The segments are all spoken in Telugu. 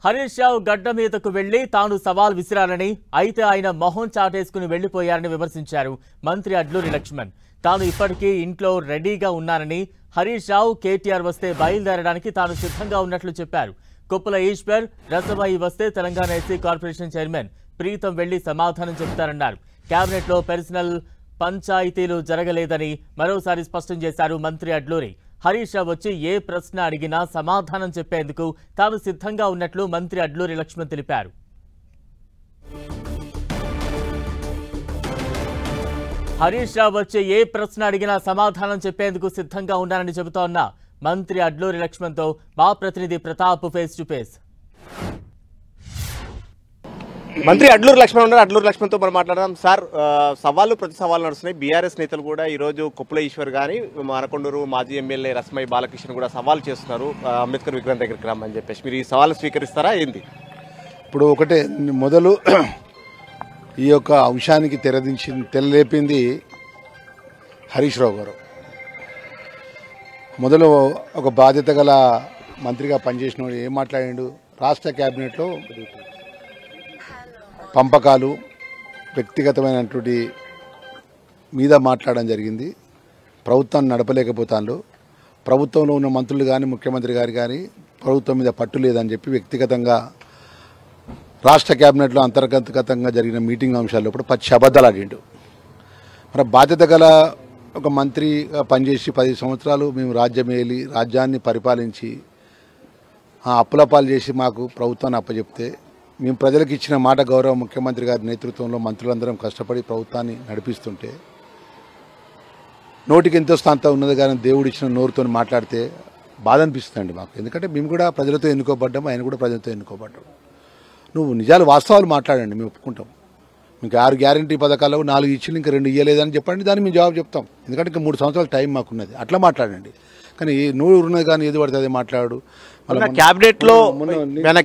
హరీష్ రావు గడ్డ మీదకు వెళ్లి తాను సవాల్ విసిరాలని, అయితే ఆయన మొహం చాటేసుకుని వెళ్లిపోయారని విమర్శించారు మంత్రి అడ్లూరి లక్ష్మణ్. తాను ఇప్పటికీ ఇంట్లో రెడీగా ఉన్నానని, హరీష్ రావు కేటీఆర్ వస్తే బయలుదేరడానికి తాను సిద్ధంగా ఉన్నట్లు చెప్పారు. కొప్పుల ఈశ్వర్, రసమయి వస్తే Telangana SC corporation chairman Preetham వెళ్లి సమాధానం చెబుతారన్నారు. కేబినెట్ లో పర్సనల్ పంచాయతీలు జరగలేదని మరోసారి స్పష్టం చేశారు మంత్రి అడ్లూరి. హరీష్ రావు వచ్చి ఏ ప్రశ్న అడిగినా సమాధానం చెప్పేందుకు తాను సిద్ధంగా ఉన్నట్లు మంత్రి అడ్లూరి లక్ష్మణ్ తెలిపారు. హరీష్ రావు వచ్చి ఏ ప్రశ్న అడిగినా సమాధానం చెప్పేందుకు సిద్ధంగా ఉన్నానని చెబుతోన్న మంత్రి అడ్లూరి లక్ష్మణ్తో మా ప్రతినిధి ప్రతాప్ ఫేస్ టు ఫేస్. మంత్రి అడ్లూరి లక్ష్మణ్ ఉన్నారు. అడ్లూరి లక్ష్మణ్తో మనం మాట్లాడదాం. సార్, సవాళ్ళు ప్రతి సవాళ్ళు నడుస్తున్నాయి. బీఆర్ఎస్ నేతలు కూడా ఈరోజు కొప్పుల ఈశ్వర్ కానీ, మానకొండూరు మాజీ ఎమ్మెల్యే రసమయి బాలకృష్ణ కూడా సవాల్ చేస్తున్నారు అంబేద్కర్ విగ్రహం దగ్గరికి రమ్మని చెప్పేసి. మీరు ఈ సవాళ్ళు స్వీకరిస్తారా ఏంది? ఇప్పుడు ఒకటే మొదలు ఈ యొక్క అంశానికి తెరలేపింది హరీష్ రావు గారు. మొదలు ఒక బాధ్యత గల మంత్రిగా పనిచేసిన ఏం మాట్లాడిండు, రాష్ట్ర క్యాబినెట్లో పంపకాలు వ్యక్తిగతమైనటువంటి మీద మాట్లాడడం జరిగింది. ప్రభుత్వాన్ని నడపలేకపోతాను, ప్రభుత్వంలో ఉన్న మంత్రులు కానీ ముఖ్యమంత్రి గారు కానీ ప్రభుత్వం మీద పట్టు లేదని చెప్పి వ్యక్తిగతంగా రాష్ట్ర క్యాబినెట్లో అంతర్గతంగా జరిగిన మీటింగ్ అంశాల్లో కూడా పచ్చి అబద్ధాలు ఆడిండు. మరి బాధ్యత గల ఒక మంత్రిగా పనిచేసి 10 సంవత్సరాలు మేము రాజ్యమేలి రాజ్యాన్ని పరిపాలించి అప్పులపాలు చేసి మాకు ప్రభుత్వాన్ని అప్పచెప్తే, మేము ప్రజలకు ఇచ్చిన మాట గౌరవ ముఖ్యమంత్రి గారి నేతృత్వంలో మంత్రులందరం కష్టపడి ప్రభుత్వాన్ని నడిపిస్తుంటే నోటికి ఎంతో స్థాంత ఉన్నది కానీ దేవుడు ఇచ్చిన నోరుతో మాట్లాడితే బాధ అనిపిస్తుందండి మాకు. ఎందుకంటే మేము కూడా ప్రజలతో ఎన్నుకోబడ్డాము, ఆయన కూడా ప్రజలతో ఎన్నుకోబడ్డాము. నువ్వు నిజాలు వాస్తవాలు మాట్లాడండి, మేము ఒప్పుకుంటాం. మీకు 6 గ్యారంటీ పథకాలు 4 ఇచ్చి ఇంకా 2 ఇవ్వలేదని చెప్పండి, దాన్ని మేము జవాబు చెప్తాం. ఎందుకంటే ఇంకా 3 సంవత్సరాల టైం మాకున్నది, అట్లా మాట్లాడండి. కానీ నూరు ఉన్నది కానీ ఏది పడితే అదే మాట్లాడు.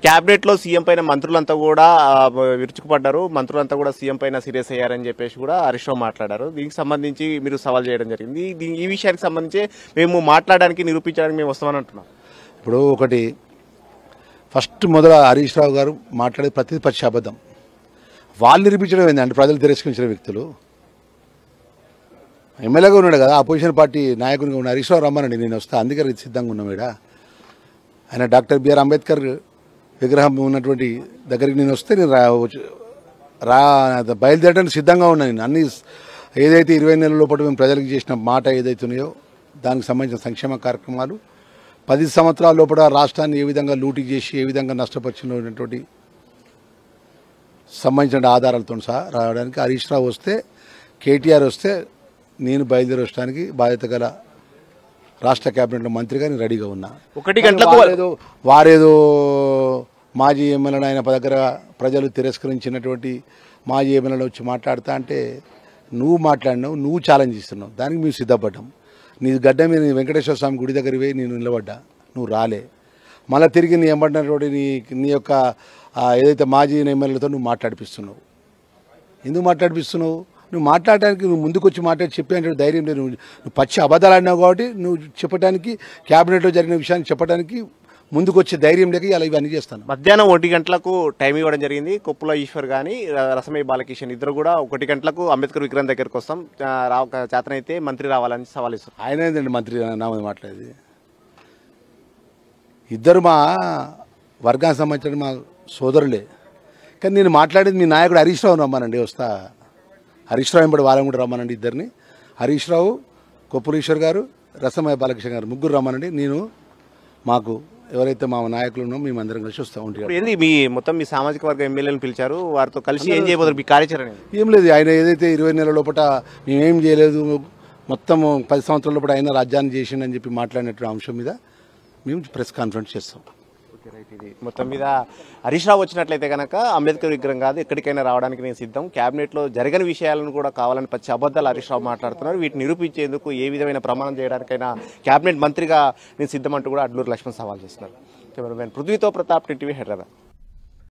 క్యాబినెట్ లో సీఎం పైన మంత్రులంతా కూడా విరుచుకుపడ్డారు, మంత్రులంతా కూడా సీఎం పైన సీరియస్ అయ్యారని చెప్పేసి కూడా హరీష్ రావు మాట్లాడారు. దీనికి సంబంధించి మీరు సవాల్ చేయడం జరిగింది. ఈ విషయానికి సంబంధించి మేము మాట్లాడడానికి నిరూపించడానికి మేము వస్తామని అంటున్నాం. ఇప్పుడు ఒకటి ఫస్ట్ మొదల హరీష్ రావు గారు మాట్లాడే ప్రతి పచ్చి అబద్ధం. వాళ్ళు నిరూపించడం ఏంటంటే ప్రజలు తిరస్కరించిన వ్యక్తులు ఎమ్మెల్యేగా ఉన్నాడు కదా, అపోజిషన్ పార్టీ నాయకునిగా ఉన్న హరీష్ రావు రమ్మనండి, నేను వస్తా, అందుకే సిద్ధంగా ఉన్నాం. ఇక్కడ ఆయన డాక్టర్ బిఆర్ అంబేద్కర్ విగ్రహం ఉన్నటువంటి దగ్గరికి నేను వస్తే నేను బయలుదేరడానికి సిద్ధంగా ఉన్నాను. నేను అన్ని ఏదైతే 20 నెలల లోపల మేము ప్రజలకు చేసిన మాట ఏదైతే ఉన్నాయో దానికి సంబంధించిన సంక్షేమ కార్యక్రమాలు, 10 సంవత్సరాల లోపల రాష్ట్రాన్ని ఏ విధంగా లూటీ చేసి ఏ విధంగా నష్టపరిచినటువంటి సంబంధించిన ఆధారాలతో సహా రావడానికి హరీష్ రావు వస్తే, కేటీఆర్ వస్తే నేను బయలుదేరి వచ్చడానికి బాధ్యత గల రాష్ట్ర క్యాబినెట్లో మంత్రిగా నేను రెడీగా ఉన్నా. 1 గంటలకు వారేదో మాజీ ఎమ్మెల్యేలు ఆయన దగ్గర ప్రజలు తిరస్కరించినటువంటి మాజీ ఎమ్మెల్యేలు వచ్చి మాట్లాడుతా అంటే నువ్వు మాట్లాడినావు, నువ్వు ఛాలెంజ్ ఇస్తున్నావు, దానికి మేము సిద్ధపడ్డాం. నీ గడ్డ మీద వెంకటేశ్వర స్వామి గుడి దగ్గర పోయి నేను నిలబడ్డా, నువ్వు రాలే. మళ్ళీ తిరిగి నీ ఏమంటున్నటువంటి నీ యొక్క ఏదైతే మాజీ ఎమ్మెల్యేలతో నువ్వు మాట్లాడిపిస్తున్నావు. ఎందుకు మాట్లాడిపిస్తున్నావు? నువ్వు మాట్లాడడానికి, నువ్వు ముందుకు వచ్చి మాట్లాడి చెప్పే ధైర్యం లేదు. నువ్వు పచ్చి అబద్ధాలు ఆడినావు కాబట్టి నువ్వు చెప్పడానికి, క్యాబినెట్లో జరిగిన విషయాన్ని చెప్పడానికి ముందుకు వచ్చే ధైర్యం లేక ఇలా ఇవన్నీ చేస్తాను. మధ్యాహ్నం 1 గంటలకు టైం ఇవ్వడం జరిగింది. కొప్పుల ఈశ్వర్ కానీ రసమయి బాలకృష్ణ ఇద్దరు కూడా 1 గంటలకు అంబేద్కర్ విగ్రహం దగ్గరకు వస్తాం, చేతనైతే మంత్రి రావాలని సవాల్ ఇస్తారు. ఆయన ఏంటండి మంత్రి నా మాట్లాడేది? ఇద్దరు మా వర్గానికి సంబంధించిన మా సోదరులే. కానీ నేను మాట్లాడేది మీ నాయకుడు హరీష్ రావు రమ్మానండి, వస్తా. హరీష్ రావు వెంబడి వాళ్ళని కూడా రమ్మానండి, ఇద్దరిని. హరీష్ రావు, కొప్పుల ఈశ్వర్ గారు, రసమయ బాలకృష్ణ గారు, ముగ్గురు రమ్మానండి. నేను మాకు ఎవరైతే మా నాయకులు ఉన్నామో మేమందరం కలిసి వస్తూ ఉంటాం. ఏంది మీ సామాజిక వర్గ ఎమ్మెల్యేలను పిలిచారు, వారితో కలిసి ఏం చేయబోతున్నారు? మీ కార్యాచరణ ఏం లేదు. ఆయన ఏదైతే 20 నెలల లోపల మేమేం చేయలేదు, మొత్తం 10 సంవత్సరాల లోపల ఆయన రాజ్యాన్ని చేసిండని చెప్పి మాట్లాడినటువంటి అంశం మీద మేము ప్రెస్ కాన్ఫరెన్స్ చేస్తాం. ఇది మొత్తం మీద హరీష్ రావు వచ్చినట్లయితే కనుక అంబేద్కర్ విగ్రహం కాదు, ఎక్కడికైనా రావడానికి నేను సిద్ధం, క్యాబినెట్లో జరిగిన విషయాలను కూడా కావాలని పచ్చి అబద్ధాలు హరీష్ రావు మాట్లాడుతున్నారు. వీటిని నిరూపించేందుకు ఏ విధమైన ప్రమాణం చేయడానికైనా క్యాబినెట్ మంత్రిగా నేను సిద్ధం అంటూ కూడా అడ్లూరి లక్ష్మణ్ సవాల్ చేస్తున్నారు. కెమెరామెన్ పృథ్వీతో ప్రతాప్, టీవీ హైదరాబాద్.